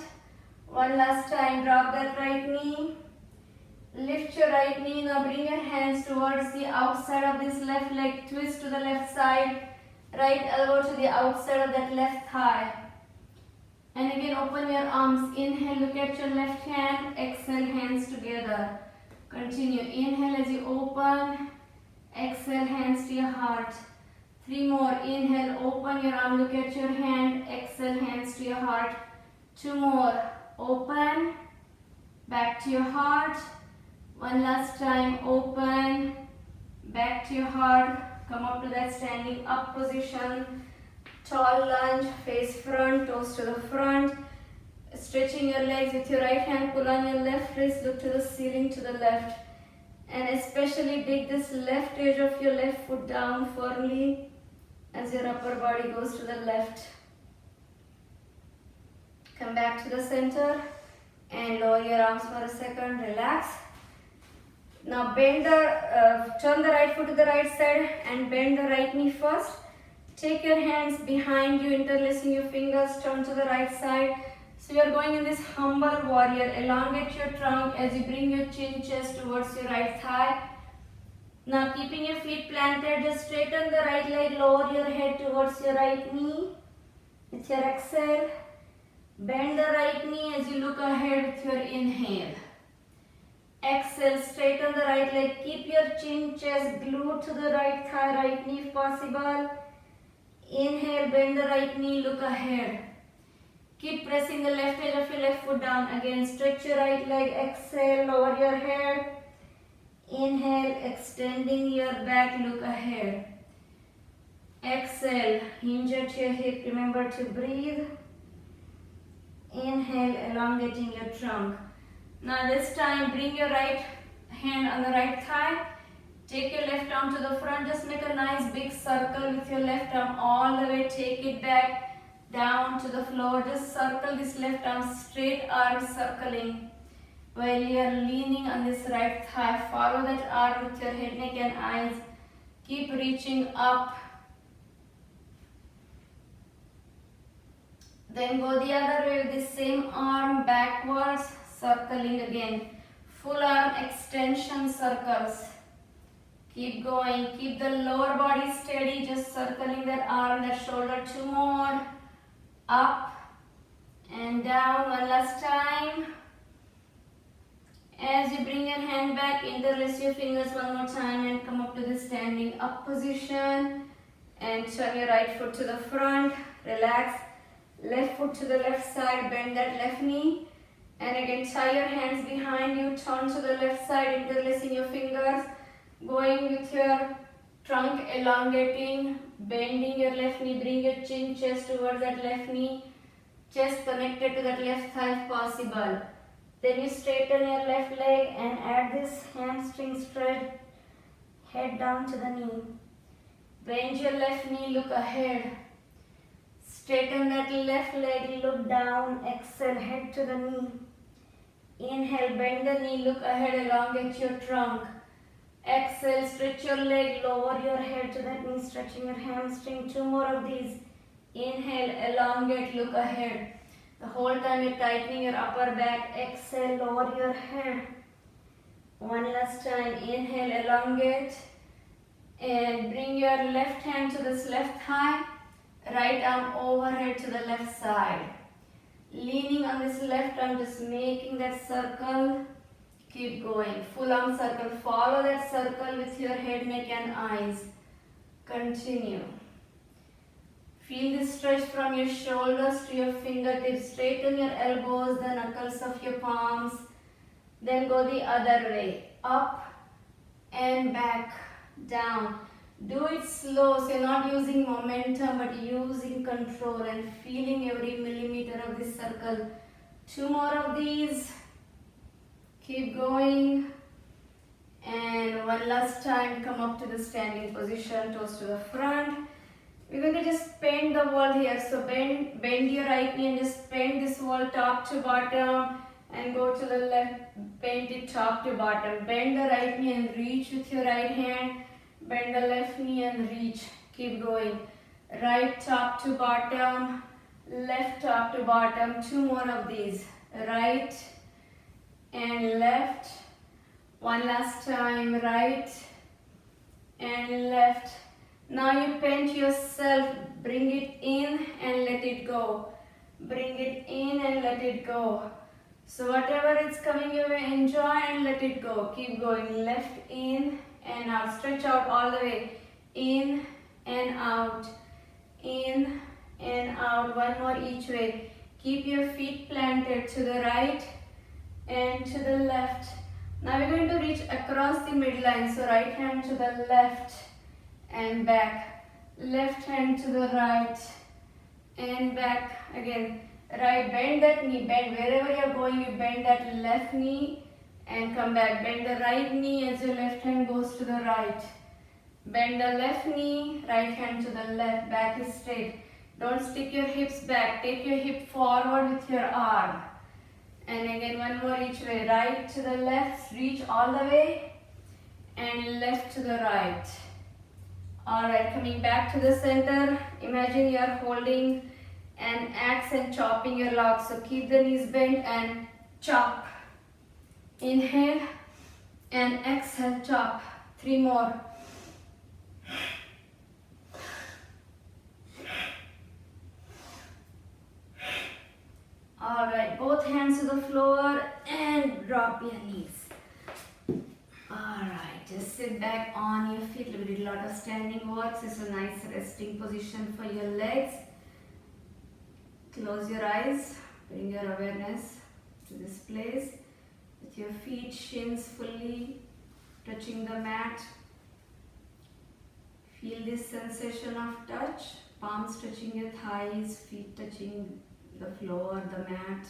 1 last time, drop that right knee. Lift your right knee, now bring your hands towards the outside of this left leg, twist to the left side. Right elbow to the outside of that left thigh. And again, open your arms. Inhale, look at your left hand. Exhale, hands together. Continue. Inhale as you open. Exhale, hands to your heart. 3 more. Inhale, open your arm. Look at your hand. Exhale, hands to your heart. 2 more. Open. Back to your heart. 1 last time. Open. Back to your heart. Come up to that standing up position. Tall lunge, face front, toes to the front. Stretching your legs with your right hand, pull on your left wrist, look to the ceiling to the left. And especially dig this left edge of your left foot down firmly as your upper body goes to the left. Come back to the center and lower your arms for a second, relax. Now bend turn the right foot to the right side and bend the right knee first. Take your hands behind you, interlacing your fingers, turn to the right side. So you are going in this humble warrior. Elongate your trunk as you bring your chin, chest towards your right thigh. Now keeping your feet planted, just straighten the right leg, lower your head towards your right knee. With your exhale, bend the right knee as you look ahead with your inhale. Exhale, straighten the right leg, keep your chin, chest glued to the right thigh, right knee if possible. Inhale, bend the right knee, look ahead. Keep pressing the left edge of your left foot down. Again, stretch your right leg, exhale, lower your head. Inhale, extending your back, look ahead. Exhale, hinge at your hip, remember to breathe. Inhale, elongating your trunk. Now this time, bring your right hand on the right thigh. Take your left arm to the front, just make a nice big circle with your left arm all the way, take it back down to the floor. Just circle this left arm, straight arm circling while you are leaning on this right thigh. Follow that arm with your head, neck and eyes. Keep reaching up. Then go the other way with the same arm backwards, circling again. Full arm extension circles. Keep going. Keep the lower body steady. Just circling that arm, that shoulder. 2 more. Up and down. One last time. As you bring your hand back, interlace your fingers one more time and come up to the standing up position. And turn your right foot to the front. Relax. Left foot to the left side. Bend that left knee. And again, tie your hands behind you. Turn to the left side, interlacing your fingers. Going with your trunk elongating. Bending your left knee. Bring your chin, chest towards that left knee. Chest connected to that left thigh if possible. Then you straighten your left leg and add this hamstring stretch. Head down to the knee. Bend your left knee, look ahead. Straighten that left leg, look down. Exhale, head to the knee. Inhale, bend the knee, look ahead, elongate your trunk. Exhale, stretch your leg, lower your head to that knee, stretching your hamstring. 2 more of these. Inhale, elongate, look ahead. The whole time you're tightening your upper back. Exhale, lower your head. One last time. Inhale, elongate. And bring your left hand to this left thigh. Right arm overhead to the left side. Leaning on this left arm, just making that circle. Keep going. Full arm circle. Follow that circle with your head, neck and eyes. Continue. Feel the stretch from your shoulders to your fingertips. Straighten your elbows, the knuckles of your palms. Then go the other way. Up and back, down. Do it slow, so you're not using momentum but using control and feeling every millimeter of this circle. 2 more of these. Keep going. And one last time, come up to the standing position, toes to the front. We're going to just bend the wall here. So bend your right knee and just bend this wall top to bottom and go to the left. Bend it top to bottom. Bend the right knee and reach with your right hand. Bend the left knee and reach. Keep going. Right top to bottom. Left top to bottom. 2 more of these. Right and left. One last time. Right and left. Now you bend yourself. Bring it in and let it go. Bring it in and let it go. So whatever is coming your way, enjoy and let it go. Keep going. Left in and out. Stretch out all the way. In and out. In and out. One more each way. Keep your feet planted to the right and to the left. Now we're going to reach across the midline. So right hand to the left and back. Left hand to the right and back again. Right, bend that knee. Bend wherever you're going. You bend that left knee and come back. Bend the right knee as your left hand goes to the right. Bend the left knee, right hand to the left. Back is straight. Don't stick your hips back. Take your hip forward with your arm. And again, one more each way. Right to the left, reach all the way. And left to the right. Alright, coming back to the center. Imagine you are holding an axe and chopping your logs. So keep the knees bent and chop. Inhale and exhale, chop. 3 more. Alright, both hands to the floor and drop your knees. Alright, just sit back on your feet. We did a lot of standing work. This is a nice resting position for your legs. Close your eyes. Bring your awareness to this place. With your feet, shins fully touching the mat. Feel this sensation of touch. Palms touching your thighs, feet touching the floor, the mat.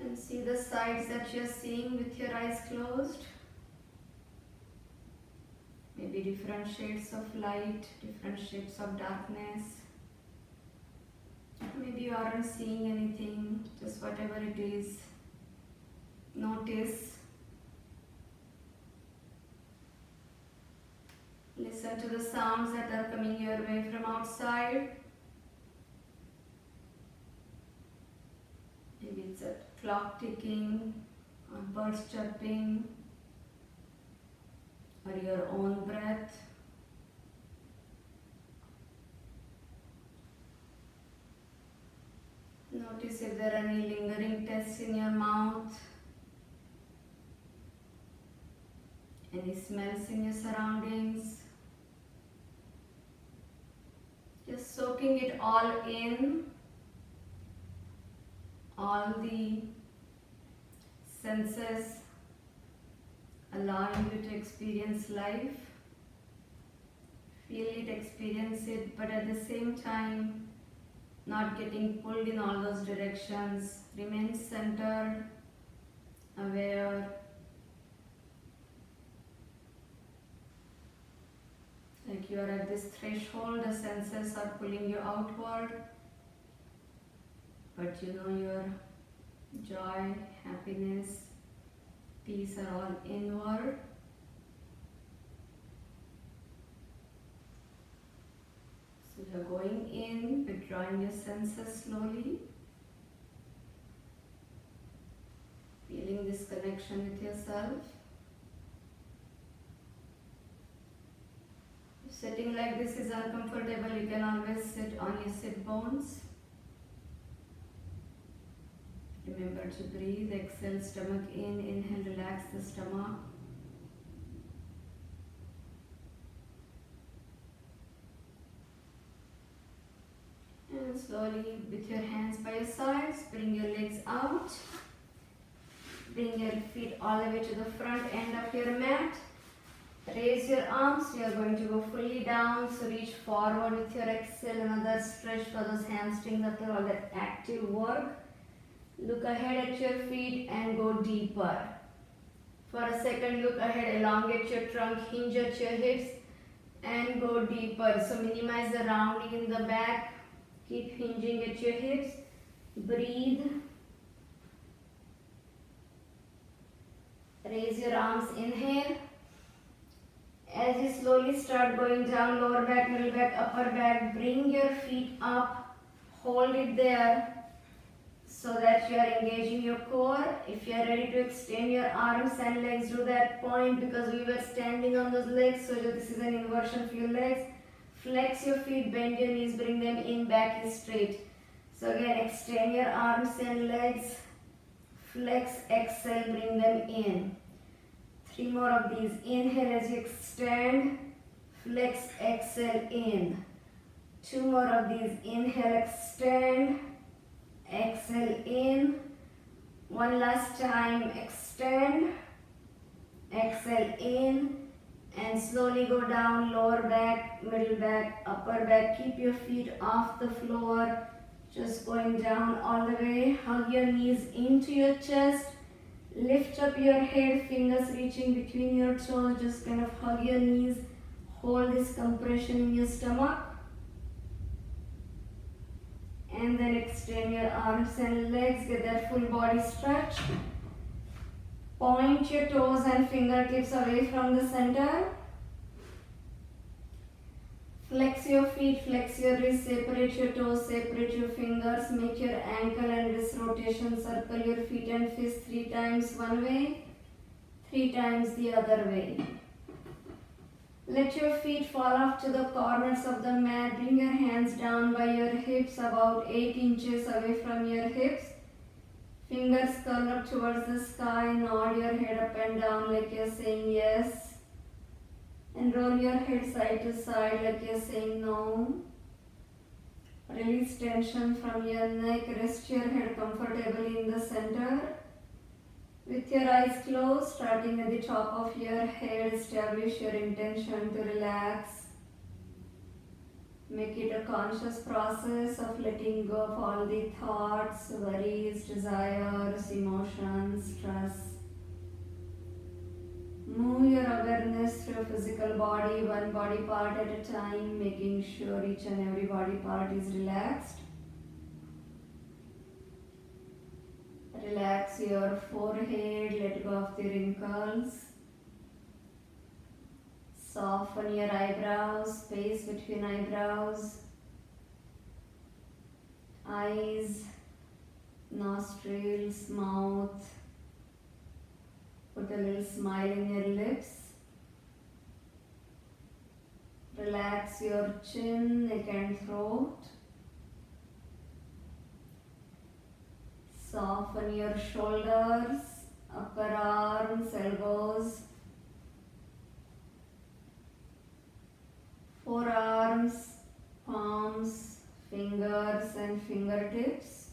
And see the sides that you're seeing with your eyes closed. Maybe different shades of light, different shades of darkness. Maybe you aren't seeing anything, just whatever it is. Notice. Listen to the sounds that are coming your way from outside. It's a clock ticking, or birds chirping, or your own breath. Notice if there are any lingering tastes in your mouth, any smells in your surroundings. Just soaking it all in, all the senses, allowing you to experience life. Feel it, experience it, but at the same time, not getting pulled in all those directions. Remain centered, aware. Like you are at this threshold, the senses are pulling you outward, but you know your joy, happiness, peace are all inward. So you are going in, withdrawing your senses slowly, feeling this connection with yourself. If sitting like this is uncomfortable, you can always sit on your sit bones. Remember to breathe, exhale stomach in, inhale, relax the stomach. And slowly, with your hands by your sides, bring your legs out. Bring your feet all the way to the front end of your mat. Raise your arms. You are going to go fully down. So reach forward with your exhale. Another stretch for those hamstrings after all that active work. Look ahead at your feet and go deeper. For a second, look ahead, elongate your trunk, hinge at your hips and go deeper. So minimize the rounding in the back. Keep hinging at your hips. Breathe. Raise your arms, inhale. As you slowly start going down, lower back, middle back, upper back, bring your feet up. Hold it there so that you are engaging your core. If you are ready to extend your arms and legs to that point, because we were standing on those legs, so this is an inversion for your legs. Flex your feet, bend your knees, bring them in, back is straight. So again, extend your arms and legs. Flex, exhale, bring them in. 3 more of these. Inhale as you extend. Flex, exhale, in. 2 more of these. Inhale, extend. Exhale, in. One last time. Extend. Exhale, in. And slowly go down, lower back, middle back, upper back. Keep your feet off the floor. Just going down all the way. Hug your knees into your chest. Lift up your head, fingers reaching between your toes. Just kind of hug your knees. Hold this compression in your stomach. And then extend your arms and legs. Get that full body stretch. Point your toes and fingertips away from the center. Flex your feet, flex your wrists, separate your toes, separate your fingers. Make your ankle and wrist rotation. Circle your feet and fists 3 times one way, 3 times the other way. Let your feet fall off to the corners of the mat. Bring your hands down by your hips, about 8 inches away from your hips. Fingers curl up towards the sky. Nod your head up and down like you're saying yes. And roll your head side to side like you're saying no. Release tension from your neck. Rest your head comfortably in the center. With your eyes closed, starting at the top of your head, establish your intention to relax. Make it a conscious process of letting go of all the thoughts, worries, desires, emotions, stress. Move your awareness through your physical body, one body part at a time, making sure each and every body part is relaxed. Relax your forehead, let go of the wrinkles. Soften your eyebrows, space between eyebrows. Eyes, nostrils, mouth. Put a little smile in your lips. Relax your chin, neck and throat. Soften your shoulders, upper arms, elbows, forearms, palms, fingers and fingertips.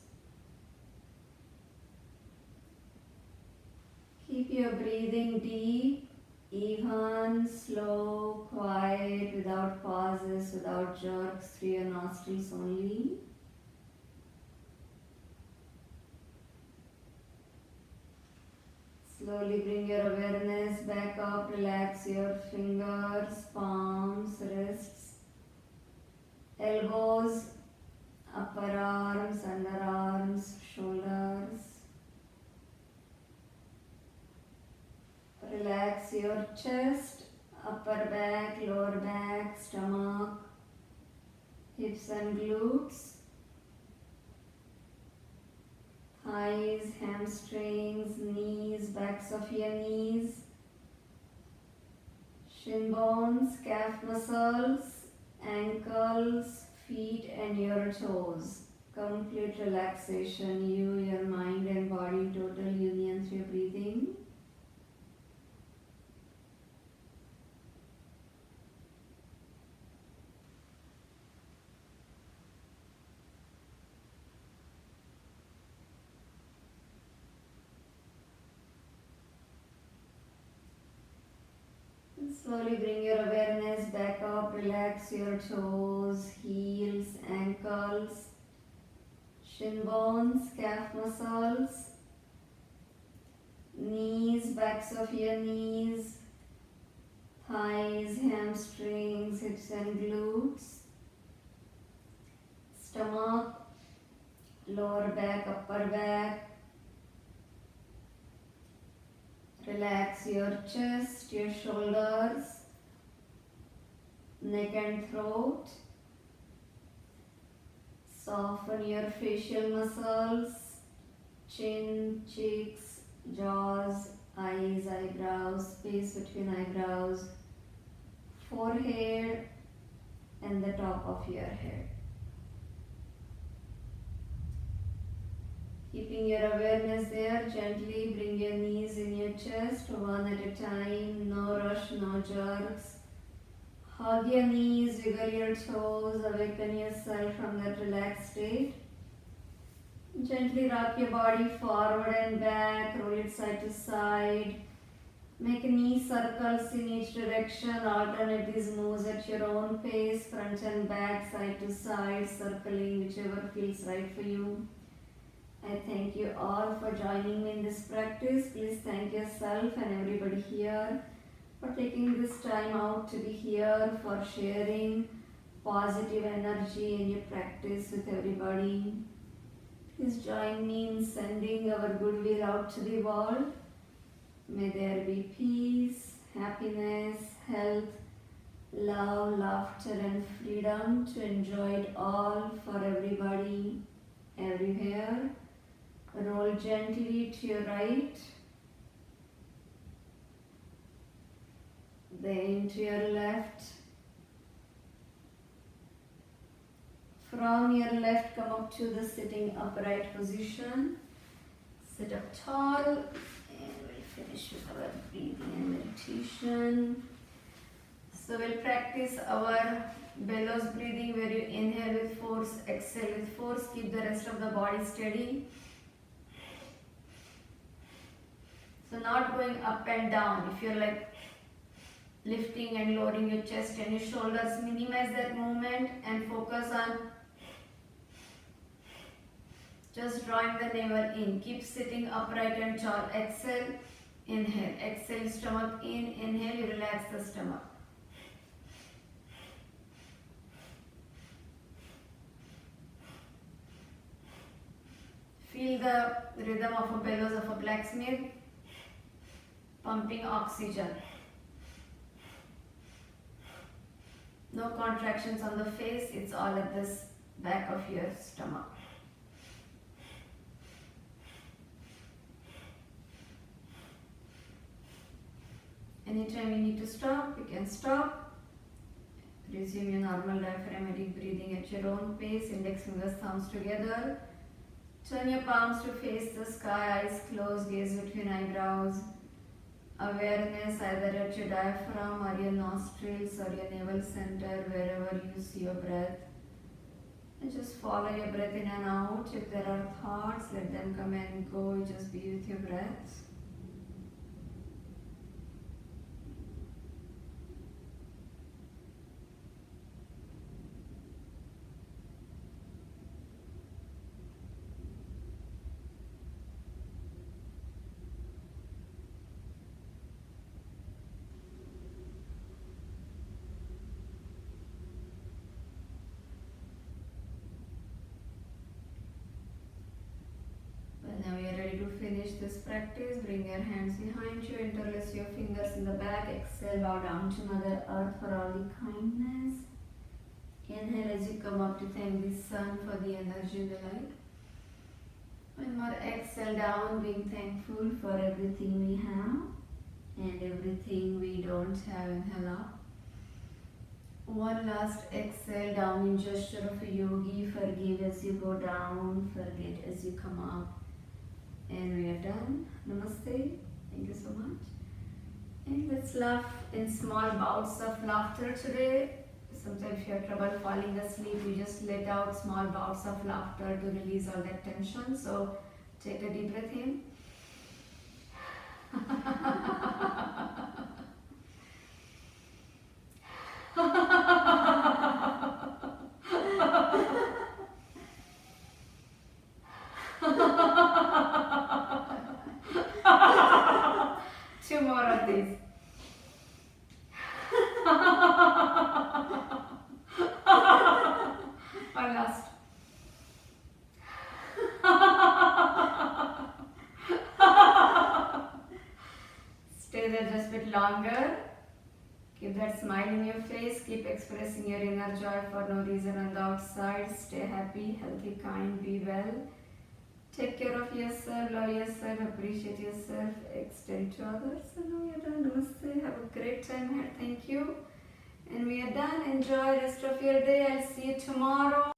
Keep your breathing deep, even, slow, quiet, without pauses, without jerks, through your nostrils only. Slowly bring your awareness back up, relax your fingers, palms, wrists, elbows, upper arms, underarms, shoulders. Relax your chest, upper back, lower back, stomach, hips and glutes, thighs, hamstrings, knees, backs of your knees, shin bones, calf muscles, ankles, feet and your toes. Complete relaxation, you, your mind and body, total union through your breathing. Slowly bring your awareness back up, relax your toes, heels, ankles, shin bones, calf muscles, knees, backs of your knees, thighs, hamstrings, hips and glutes, stomach, lower back, upper back. Relax your chest, your shoulders, neck and throat. Soften your facial muscles, chin, cheeks, jaws, eyes, eyebrows, space between eyebrows, forehead and the top of your head. Keeping your awareness there, gently bring your knees in your chest, one at a time, no rush, no jerks. Hug your knees, wiggle your toes, awaken yourself from that relaxed state. Gently rock your body forward and back, roll it side to side. Make knee circles in each direction, alternate these moves at your own pace, front and back, side to side, circling whichever feels right for you. I thank you all for joining me in this practice. Please thank yourself and everybody here for taking this time out to be here, for sharing positive energy in your practice with everybody. Please join me in sending our goodwill out to the world. May there be peace, happiness, health, love, laughter and freedom to enjoy it all for everybody, everywhere. Roll gently to your right, then to your left. From your left, come up to the sitting upright position. Sit up tall and we'll finish with our breathing and meditation. So we'll practice our bellows breathing where you inhale with force, exhale with force. Keep the rest of the body steady. So not going up and down. If you're like lifting and lowering your chest and your shoulders, minimize that movement and focus on just drawing the navel in. Keep sitting upright and tall. Exhale, inhale. Exhale, stomach in. Inhale, you relax the stomach. Feel the rhythm of a bellows of a blacksmith pumping oxygen. No contractions on the face, it's all at this back of your stomach. Anytime you need to stop, you can stop. Resume your normal diaphragmatic breathing at your own pace. Index fingers, thumbs together. Turn your palms to face the sky, eyes closed, gaze between eyebrows. Awareness either at your diaphragm or your nostrils or your navel center, wherever you see your breath. And just follow your breath in and out. If there are thoughts, let them come and go. Just be with your breath. Now we are ready to finish this practice. Bring your hands behind you, interlace your fingers in the back. Exhale, bow down to Mother Earth for all the kindness. Inhale as you come up to thank the sun for the energy and the light. One more exhale down, being thankful for everything we have and everything we don't have. Inhale up. One last exhale down in gesture of a yogi. Forgive as you go down, forget as you come up. And we are done. Namaste. Thank you so much. And let's laugh in small bouts of laughter today. Sometimes if you have trouble falling asleep, you just let out small bouts of laughter to release all that tension. So take a deep breath in. Two more of these. One last. Stay there just a bit longer. Keep that smile in your face. Keep expressing your inner joy for no reason on the outside. Stay happy, healthy, kind, be well. Take care of yourself, love yourself, appreciate yourself, extend to others. And now we are done. Namaste. Have a great time here. Thank you. And we are done. Enjoy the rest of your day. I'll see you tomorrow.